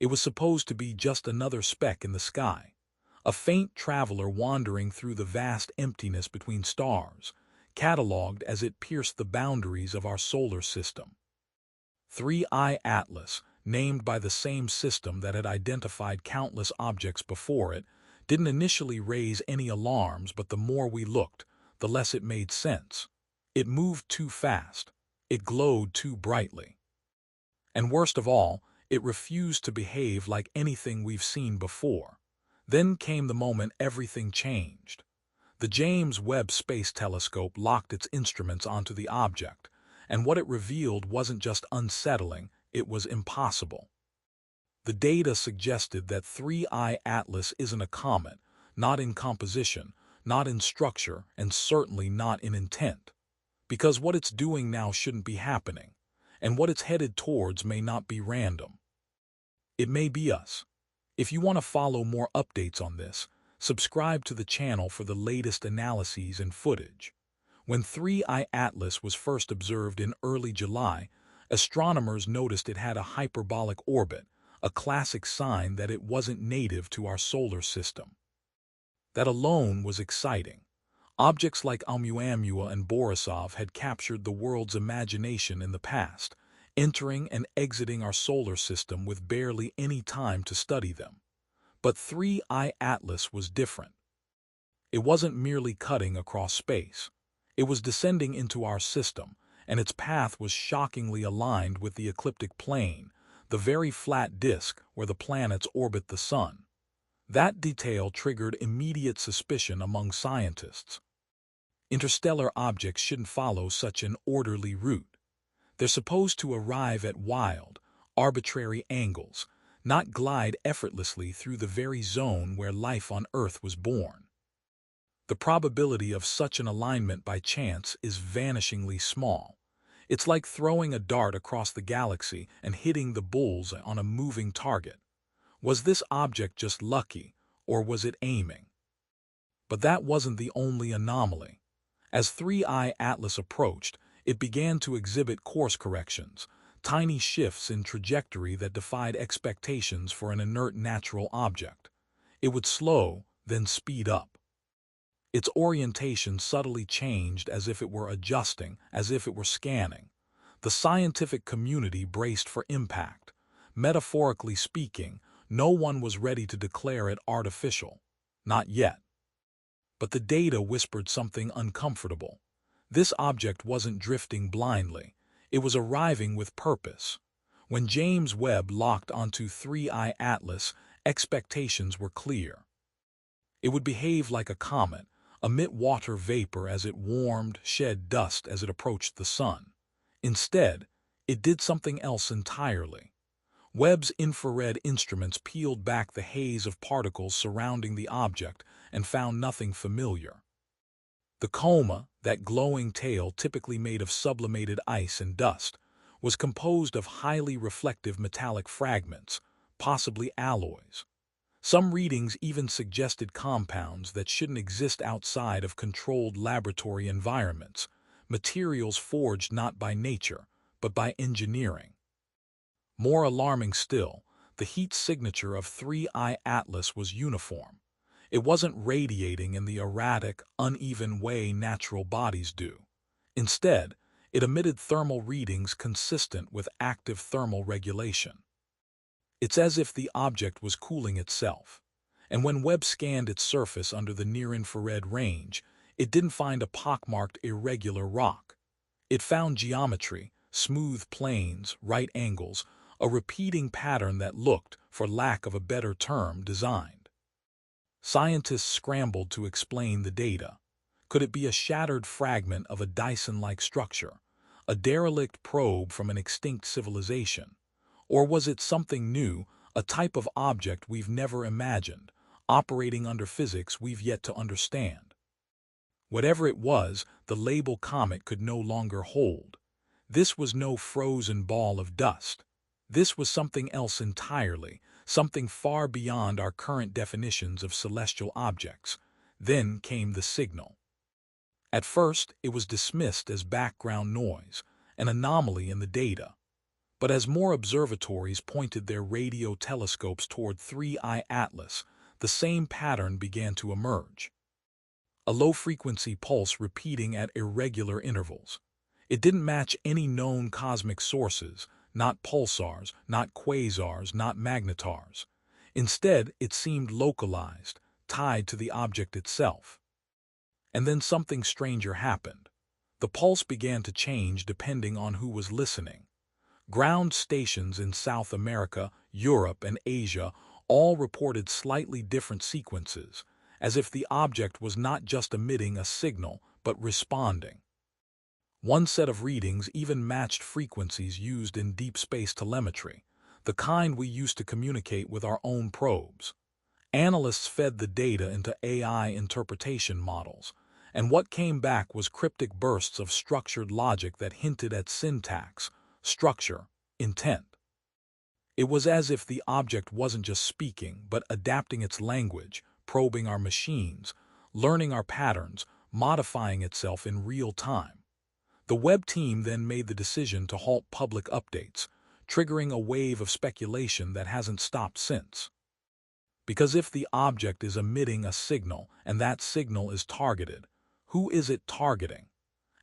It was supposed to be just another speck in the sky, a faint traveler wandering through the vast emptiness between stars, catalogued as it pierced the boundaries of our solar system. 3I Atlas, named by the same system that had identified countless objects before it, didn't initially raise any alarms, but the more we looked, the less it made sense. It moved too fast. It glowed too brightly. And worst of all, it refused to behave like anything we've seen before. Then came the moment everything changed. The James Webb Space Telescope locked its instruments onto the object, and what it revealed wasn't just unsettling, it was impossible. The data suggested that 3I Atlas isn't a comet, not in composition, not in structure, and certainly not in intent. Because what it's doing now shouldn't be happening, and what it's headed towards may not be random. It may be us. If you want to follow more updates on this, subscribe to the channel for the latest analyses and footage. When 3I Atlas was first observed in early July, astronomers noticed it had a hyperbolic orbit, a classic sign that it wasn't native to our solar system. That alone was exciting. Objects like Oumuamua and Borisov had captured the world's imagination in the past, entering and exiting our solar system with barely any time to study them. But 3I Atlas was different. It wasn't merely cutting across space. It was descending into our system, and its path was shockingly aligned with the ecliptic plane, the very flat disk where the planets orbit the sun. That detail triggered immediate suspicion among scientists. Interstellar objects shouldn't follow such an orderly route. They're supposed to arrive at wild, arbitrary angles, not glide effortlessly through the very zone where life on Earth was born. The probability of such an alignment by chance is vanishingly small. It's like throwing a dart across the galaxy and hitting the bull's on a moving target. Was this object just lucky, or was it aiming? But that wasn't the only anomaly. As 3I Atlas approached, it began to exhibit course corrections, tiny shifts in trajectory that defied expectations for an inert natural object. It would slow, then speed up. Its orientation subtly changed as if it were adjusting, as if it were scanning. The scientific community braced for impact. Metaphorically speaking, no one was ready to declare it artificial. Not yet. But the data whispered something uncomfortable. This object wasn't drifting blindly. It was arriving with purpose. When James Webb locked onto 3I Atlas, expectations were clear. It would behave like a comet, emit water vapor as it warmed, shed dust as it approached the sun. Instead, it did something else entirely. Webb's infrared instruments peeled back the haze of particles surrounding the object and found nothing familiar. The coma, that glowing tail typically made of sublimated ice and dust, was composed of highly reflective metallic fragments, possibly alloys. Some readings even suggested compounds that shouldn't exist outside of controlled laboratory environments, materials forged not by nature, but by engineering. More alarming still, the heat signature of 3I Atlas was uniform. It wasn't radiating in the erratic, uneven way natural bodies do. Instead, it emitted thermal readings consistent with active thermal regulation. It's as if the object was cooling itself. And when Webb scanned its surface under the near-infrared range, it didn't find a pockmarked irregular rock. It found geometry, smooth planes, right angles, a repeating pattern that looked, for lack of a better term, designed. Scientists scrambled to explain the data. Could it be a shattered fragment of a Dyson-like structure, a derelict probe from an extinct civilization? Or was it something new, a type of object we've never imagined, operating under physics we've yet to understand? Whatever it was, the label comet could no longer hold. This was no frozen ball of dust. This was something else entirely, something far beyond our current definitions of celestial objects. Then came the signal. At first, it was dismissed as background noise, an anomaly in the data. But as more observatories pointed their radio telescopes toward 3I Atlas, the same pattern began to emerge. A low-frequency pulse repeating at irregular intervals. It didn't match any known cosmic sources, not pulsars, not quasars, not magnetars. Instead, it seemed localized, tied to the object itself. And then something stranger happened. The pulse began to change depending on who was listening. Ground stations in South America, Europe, and Asia all reported slightly different sequences, as if the object was not just emitting a signal, but responding. One set of readings even matched frequencies used in deep space telemetry, the kind we use to communicate with our own probes. Analysts fed the data into AI interpretation models, and what came back was cryptic bursts of structured logic that hinted at syntax, structure, intent. It was as if the object wasn't just speaking, but adapting its language, probing our machines, learning our patterns, modifying itself in real time. The Webb team then made the decision to halt public updates, triggering a wave of speculation that hasn't stopped since. Because if the object is emitting a signal and that signal is targeted, who is it targeting?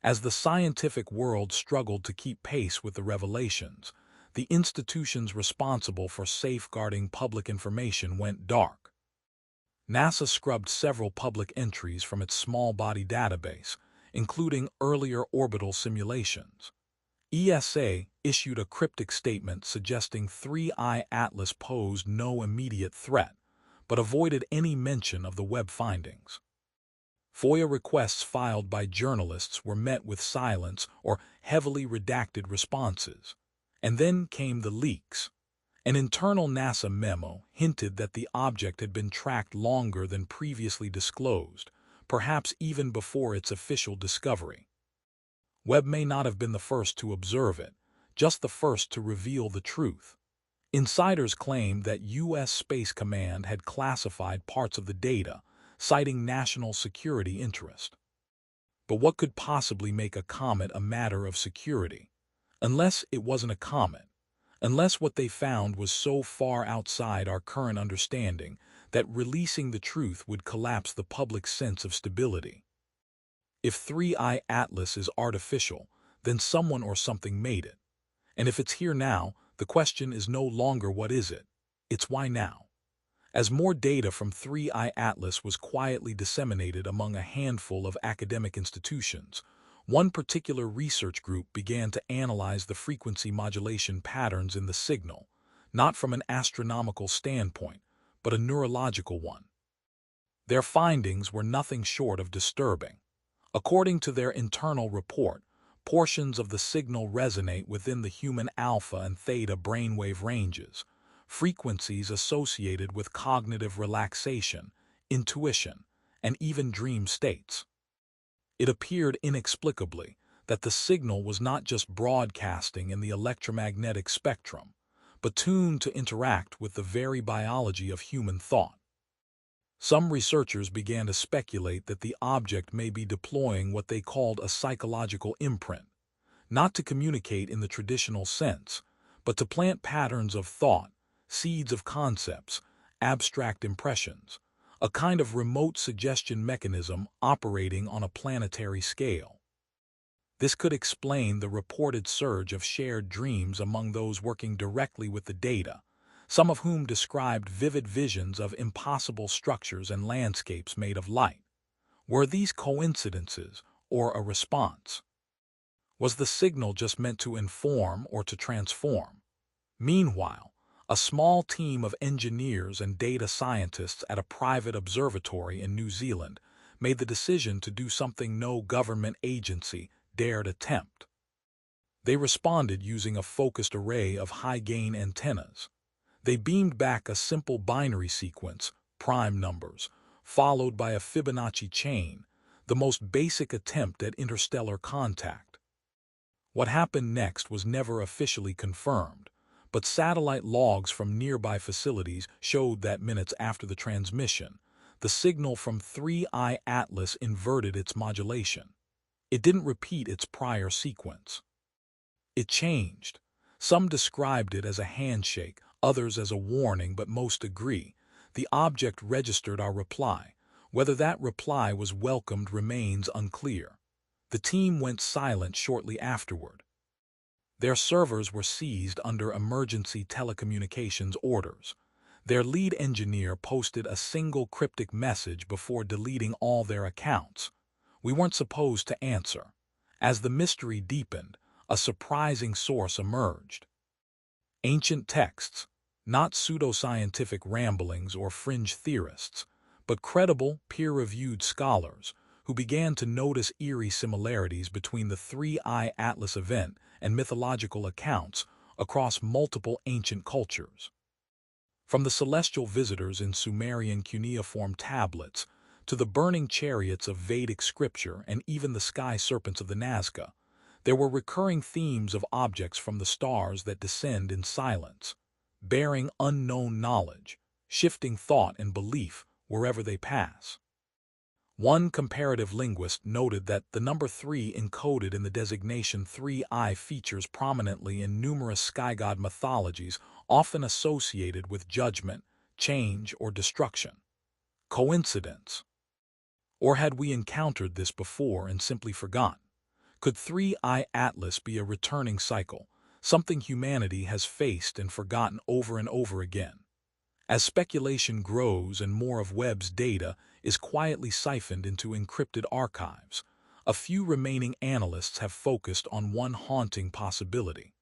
As the scientific world struggled to keep pace with the revelations, the institutions responsible for safeguarding public information went dark. NASA scrubbed several public entries from its small-body database, including earlier orbital simulations. ESA issued a cryptic statement suggesting 3I Atlas posed no immediate threat, but avoided any mention of the Webb findings. FOIA requests filed by journalists were met with silence or heavily redacted responses. And then came the leaks. An internal NASA memo hinted that the object had been tracked longer than previously disclosed, perhaps even before its official discovery. Webb may not have been the first to observe it, just the first to reveal the truth. Insiders claimed that U.S. Space Command had classified parts of the data, citing national security interest. But what could possibly make a comet a matter of security? Unless it wasn't a comet. Unless what they found was so far outside our current understanding that releasing the truth would collapse the public's sense of stability. If 3I Atlas is artificial, then someone or something made it. And if it's here now, the question is no longer what is it, it's why now. As more data from 3I Atlas was quietly disseminated among a handful of academic institutions, one particular research group began to analyze the frequency modulation patterns in the signal, not from an astronomical standpoint, but a neurological one. Their findings were nothing short of disturbing. According to their internal report, portions of the signal resonate within the human alpha and theta brainwave ranges, frequencies associated with cognitive relaxation, intuition, and even dream states. It appeared inexplicably that the signal was not just broadcasting in the electromagnetic spectrum, but tuned to interact with the very biology of human thought. Some researchers began to speculate that the object may be deploying what they called a psychological imprint, not to communicate in the traditional sense, but to plant patterns of thought, seeds of concepts, abstract impressions, a kind of remote suggestion mechanism operating on a planetary scale. This could explain the reported surge of shared dreams among those working directly with the data, some of whom described vivid visions of impossible structures and landscapes made of light. Were these coincidences or a response? Was the signal just meant to inform or to transform? Meanwhile, a small team of engineers and data scientists at a private observatory in New Zealand made the decision to do something no government agency dared attempt. They responded using a focused array of high-gain antennas. They beamed back a simple binary sequence, prime numbers, followed by a Fibonacci chain, the most basic attempt at interstellar contact. What happened next was never officially confirmed, but satellite logs from nearby facilities showed that minutes after the transmission, the signal from 3I Atlas inverted its modulation. It didn't repeat its prior sequence. It changed. Some described it as a handshake, others as a warning, but most agree. The object registered our reply. Whether that reply was welcomed remains unclear. The team went silent shortly afterward. Their servers were seized under emergency telecommunications orders. Their lead engineer posted a single cryptic message before deleting all their accounts. We weren't supposed to answer. As the mystery deepened, a surprising source emerged. Ancient texts, not pseudoscientific ramblings or fringe theorists, but credible, peer-reviewed scholars who began to notice eerie similarities between the Three-Eye Atlas event and mythological accounts across multiple ancient cultures. From the celestial visitors in Sumerian cuneiform tablets to the burning chariots of Vedic scripture and even the sky serpents of the Nazca, there were recurring themes of objects from the stars that descend in silence, bearing unknown knowledge, shifting thought and belief wherever they pass. One comparative linguist noted that the number 3 encoded in the designation 3i features prominently in numerous sky god mythologies, often associated with judgment, change, or destruction. Coincidence? Or had we encountered this before and simply forgotten? Could 3i Atlas be a returning cycle, something humanity has faced and forgotten over and over again? As speculation grows and more of Webb's data is quietly siphoned into encrypted archives, a few remaining analysts have focused on one haunting possibility.